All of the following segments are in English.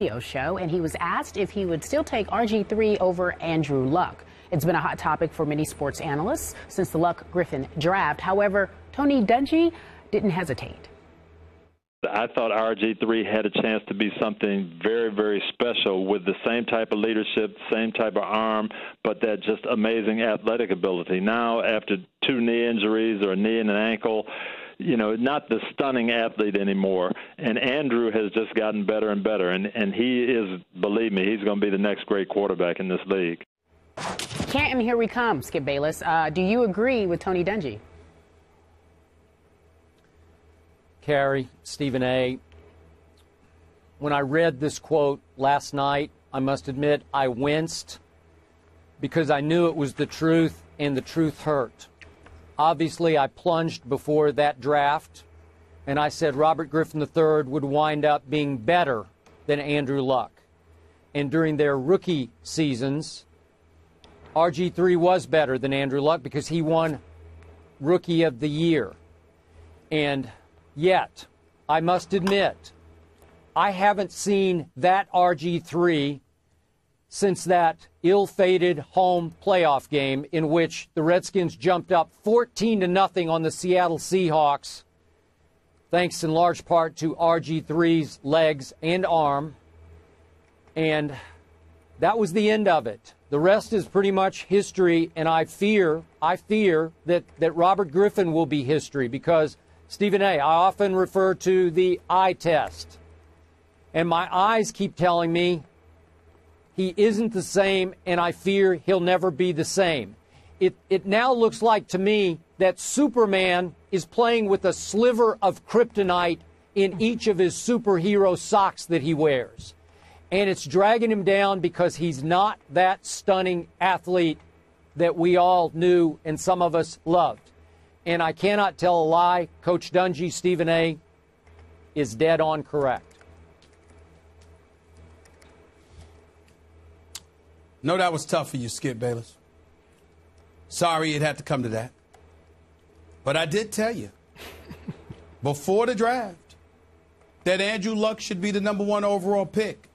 radio show, and he was asked if he would still take RG3 over Andrew Luck. It's been a hot topic for many sports analysts since the Luck-Griffin draft. However, Tony Dungy didn't hesitate. I thought RG3 had a chance to be something very, very special with the same type of leadership, same type of arm, but that just amazing athletic ability. Now, after 2 knee injuries or a knee and an ankle, you know, not the stunning athlete anymore. And Andrew has just gotten better and better. And he is, believe me, he's going to be the next great quarterback in this league. Canton, here we come, Skip Bayless. Do you agree with Tony Dungy? Carrie, Stephen A., when I read this quote last night, I must admit I winced because I knew it was the truth, and the truth hurt. Obviously, I plunged before that draft, and I said Robert Griffin III would wind up being better than Andrew Luck. And during their rookie seasons, RG3 was better than Andrew Luck because he won Rookie of the Year. And yet, I must admit, I haven't seen that RG3 since that ill-fated home playoff game in which the Redskins jumped up 14-0 on the Seattle Seahawks, thanks in large part to RG3's legs and arm. And that was the end of it. The rest is pretty much history, and I fear that Robert Griffin will be history because, Stephen A., I often refer to the eye test. And my eyes keep telling me he isn't the same, and I fear he'll never be the same. It now looks like to me that Superman is playing with a sliver of kryptonite in each of his superhero socks that he wears. And it's dragging him down because he's not that stunning athlete that we all knew and some of us loved. And I cannot tell a lie. Coach Dungy, Stephen A., is dead on correct. No, that was tough for you, Skip Bayless. Sorry it had to come to that. But I did tell you before the draft that Andrew Luck should be the #1 overall pick.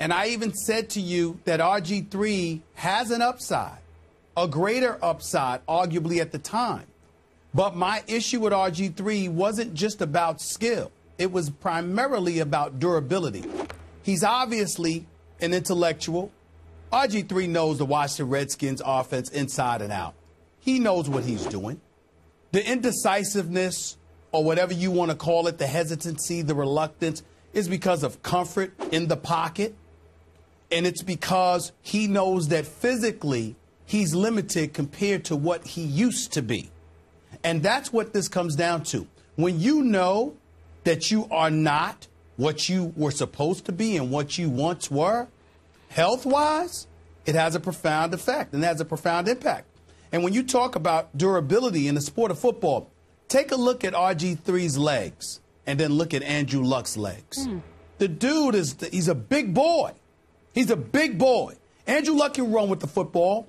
And I even said to you that RG3 has an upside, a greater upside, arguably at the time. But my issue with RG3 wasn't just about skill. It was primarily about durability. He's obviously an intellectual. RG3 knows the Washington Redskins offense inside and out. He knows what he's doing. The indecisiveness, or whatever you want to call it, the hesitancy, the reluctance, is because of comfort in the pocket. And it's because he knows that physically he's limited compared to what he used to be. And that's what this comes down to. When you know that you are not what you were supposed to be and what you once were, health-wise, it has a profound effect and has a profound impact. And when you talk about durability in the sport of football, take a look at RG3's legs and then look at Andrew Luck's legs. The dude he's a big boy. He's a big boy. Andrew Luck can run with the football,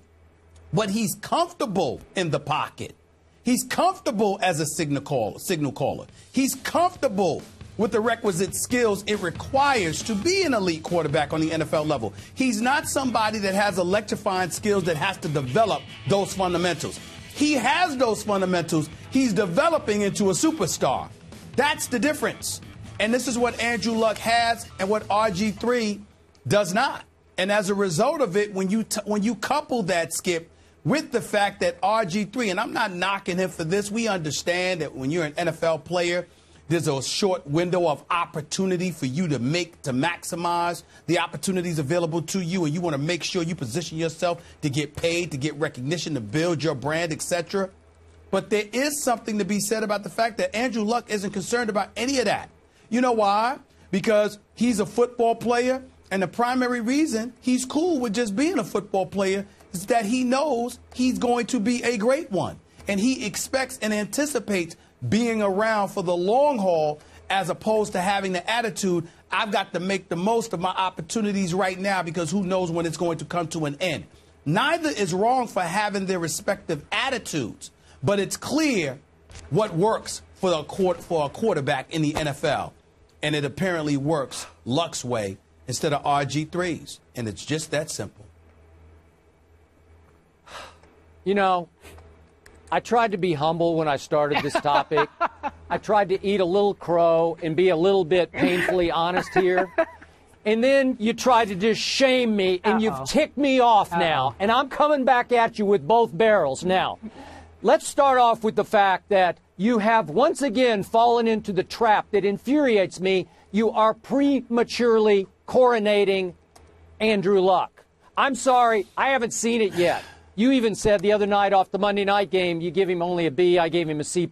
but he's comfortable in the pocket. He's comfortable as a signal caller. He's comfortable with the requisite skills it requires to be an elite quarterback on the NFL level. He's not somebody that has electrifying skills that has to develop those fundamentals. He has those fundamentals. He's developing into a superstar. That's the difference. And this is what Andrew Luck has and what RG3 does not. And as a result of it, when you couple that, Skip, with the fact that RG3, and I'm not knocking him for this, we understand that when you're an NFL player, there's a short window of opportunity for you to maximize the opportunities available to you, and you want to make sure you position yourself to get paid, to get recognition, to build your brand, etc. But there is something to be said about the fact that Andrew Luck isn't concerned about any of that. You know why? Because he's a football player, and the primary reason he's cool with just being a football player is that he knows he's going to be a great one. And he expects and anticipates being around for the long haul as opposed to having the attitude, I've got to make the most of my opportunities right now because who knows when it's going to come to an end. Neither is wrong for having their respective attitudes, but it's clear what works for a quarterback in the NFL. And it apparently works Luck's way instead of RG3s. And it's just that simple. You know, I tried to be humble when I started this topic. I tried to eat a little crow and be a little bit painfully honest here. And then you tried to just shame me, and you've ticked me off now. And I'm coming back at you with both barrels. Now, let's start off with the fact that you have once again fallen into the trap that infuriates me. You are prematurely coronating Andrew Luck. I'm sorry, I haven't seen it yet. You even said the other night off the Monday night game, you give him only a B, I gave him a C+.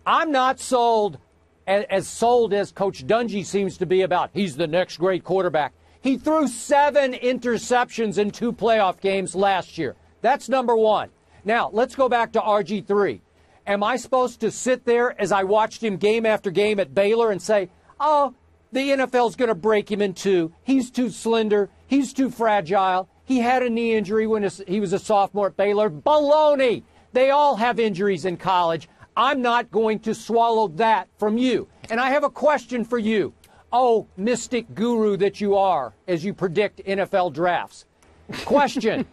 I'm not sold as Coach Dungy seems to be about he's the next great quarterback. He threw 7 interceptions in 2 playoff games last year. That's number one. Now, let's go back to RG3. Am I supposed to sit there as I watched him game after game at Baylor and say, oh, the NFL's going to break him in 2. He's too slender. He's too fragile. He had a knee injury when he was a sophomore at Baylor. Baloney! They all have injuries in college. I'm not going to swallow that from you. And I have a question for you. Oh, mystic guru that you are as you predict NFL drafts. Question.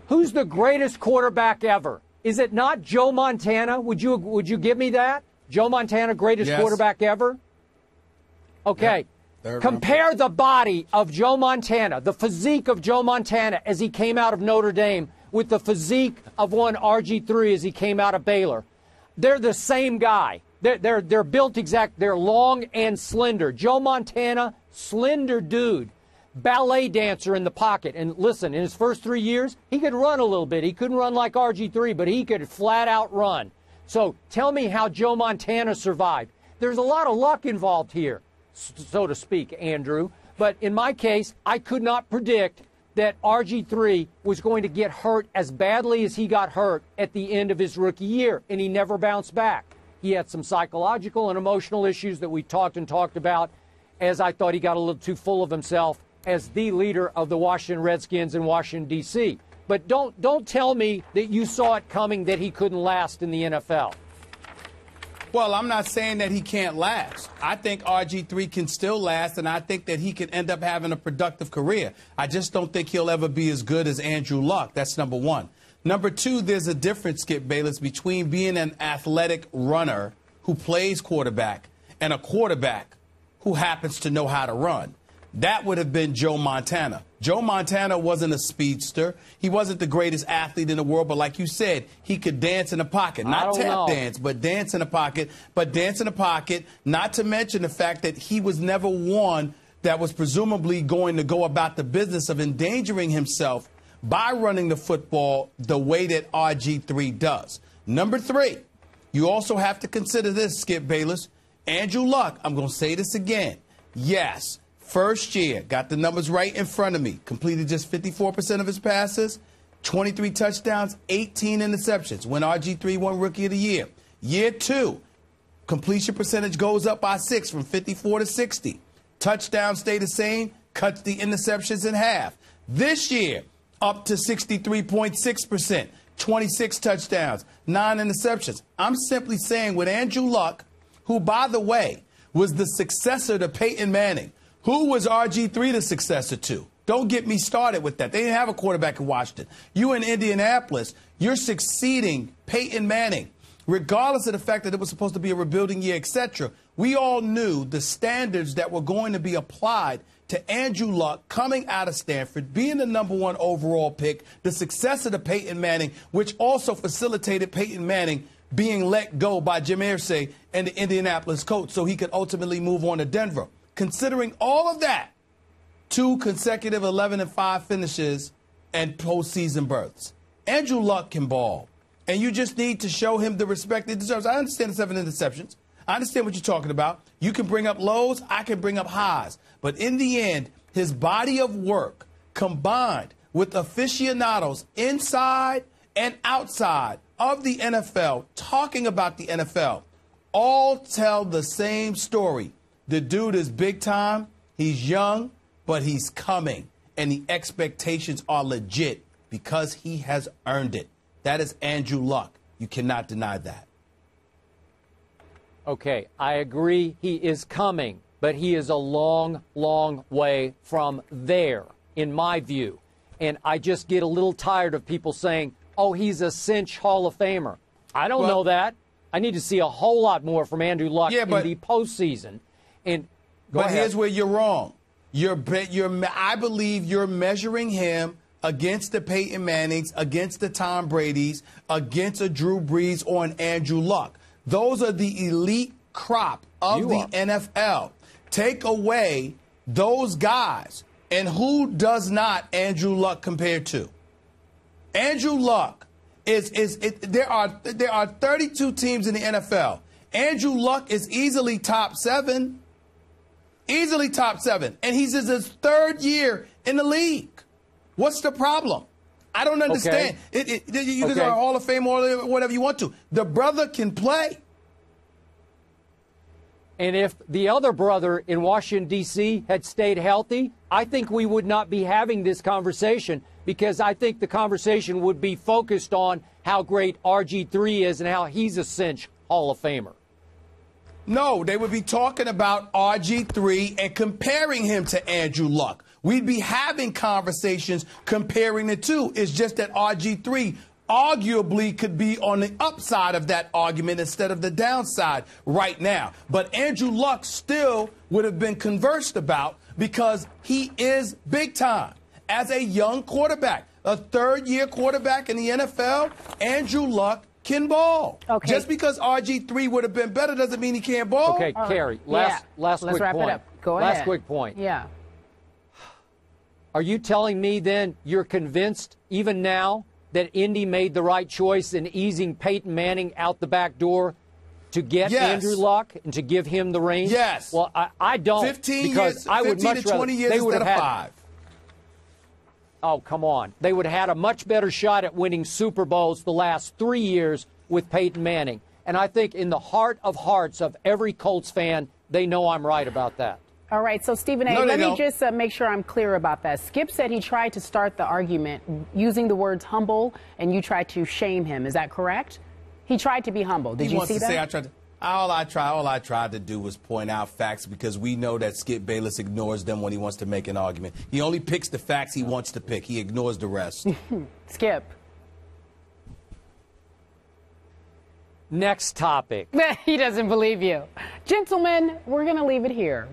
Who's the greatest quarterback ever? Is it not Joe Montana? Would you give me that? Joe Montana, greatest quarterback ever? Okay. Yep. Compare the body of Joe Montana, the physique of Joe Montana as he came out of Notre Dame with the physique of one RG3 as he came out of Baylor. They're the same guy. They're built exact. They're long and slender. Joe Montana, slender dude, ballet dancer in the pocket. And listen, in his first 3 years, he could run a little bit. He couldn't run like RG3, but he could flat out run. So tell me how Joe Montana survived. There's a lot of luck involved here, so to speak, Andrew. But in my case, I could not predict that RG3 was going to get hurt as badly as he got hurt at the end of his rookie year, and he never bounced back. He had some psychological and emotional issues that we talked about, as I thought he got a little too full of himself as the leader of the Washington Redskins in Washington, D.C. But don't tell me that you saw it coming that he couldn't last in the NFL. Well, I'm not saying that he can't last. I think RG3 can still last, and I think that he can end up having a productive career. I just don't think he'll ever be as good as Andrew Luck. That's number one. Number two, there's a difference, Skip Bayless, between being an athletic runner who plays quarterback and a quarterback who happens to know how to run. That would have been Joe Montana. Joe Montana wasn't a speedster. He wasn't the greatest athlete in the world, but like you said, he could dance in the pocket. Not tap dance, but dance in the pocket. Not to mention the fact that he was never one that was presumably going to go about the business of endangering himself by running the football the way that RG3 does. Number three, you also have to consider this, Skip Bayless. Andrew Luck, I'm going to say this again. Yes. First year, got the numbers right in front of me. Completed just 54% of his passes, 23 touchdowns, 18 interceptions. When RG3 won Rookie of the Year. Year 2, completion percentage goes up by 6 from 54 to 60. Touchdowns stay the same, cuts the interceptions in half. This year, up to 63.6%, 26 touchdowns, 9 interceptions. I'm simply saying with Andrew Luck, who, by the way, was the successor to Peyton Manning. Who was RG3 the successor to? Don't get me started with that. They didn't have a quarterback in Washington. You in Indianapolis, you're succeeding Peyton Manning, regardless of the fact that it was supposed to be a rebuilding year, etc. We all knew the standards that were going to be applied to Andrew Luck coming out of Stanford, being the #1 overall pick, the successor to Peyton Manning, which also facilitated Peyton Manning being let go by Jim Irsay and the Indianapolis coach so he could ultimately move on to Denver. Considering all of that, 2 consecutive 11-5 finishes and postseason berths. Andrew Luck can ball, and you just need to show him the respect he deserves. I understand the 7 interceptions. I understand what you're talking about. You can bring up lows, I can bring up highs. But in the end, his body of work combined with aficionados inside and outside of the NFL talking about the NFL all tell the same story. The dude is big time. He's young, but he's coming. And the expectations are legit because he has earned it. That is Andrew Luck. You cannot deny that. Okay, I agree he is coming, but he is a long, long way from there, in my view. And I just get a little tired of people saying, oh, he's a cinch Hall of Famer. I don't know that. I need to see a whole lot more from Andrew Luck in the postseason. And here's where you're wrong. I believe you're measuring him against the Peyton Mannings, against the Tom Bradys, against a Drew Brees or an Andrew Luck. Those are the elite crop of the NFL. Take away those guys, and who does not Andrew Luck compare to? Andrew Luck there are 32 teams in the NFL. Andrew Luck is easily top 7. Easily top 7. And he's in his 3rd year in the league. What's the problem? I don't understand. You can go Hall of Fame or whatever you want to. The brother can play. And if the other brother in Washington, D.C. had stayed healthy, I think we would not be having this conversation, because I think the conversation would be focused on how great RG3 is and how he's a cinch Hall of Famer. No, they would be talking about RG3 and comparing him to Andrew Luck. We'd be having conversations comparing the two. It's just that RG3 arguably could be on the upside of that argument instead of the downside right now. But Andrew Luck still would have been conversed about because he is big time. As a young quarterback, a 3rd-year quarterback in the NFL, Andrew Luck can ball. Okay. Just because RG3 would have been better doesn't mean he can't ball. Okay, Carrie, last Let's quick wrap point. it up. Go ahead. Last quick point. Yeah. Are you telling me then you're convinced even now that Indy made the right choice in easing Peyton Manning out the back door to get Andrew Luck and to give him the reins? Yes. Well, I don't. 15 years, I would 15 much to 20 years they would instead have of had, 5. Oh, come on. They would have had a much better shot at winning Super Bowls the last 3 years with Peyton Manning. And I think in the heart of hearts of every Colts fan, they know I'm right about that. All right, so Stephen A., let me just make sure I'm clear about that. Skip said he tried to start the argument using the words humble, and you tried to shame him. Is that correct? He tried to be humble. Did you see that? Say I tried to. All I tried to do was point out facts, because we know that Skip Bayless ignores them when he wants to make an argument. He only picks the facts he wants to pick. He ignores the rest. Skip. Next topic. He doesn't believe you. Gentlemen, we're going to leave it here.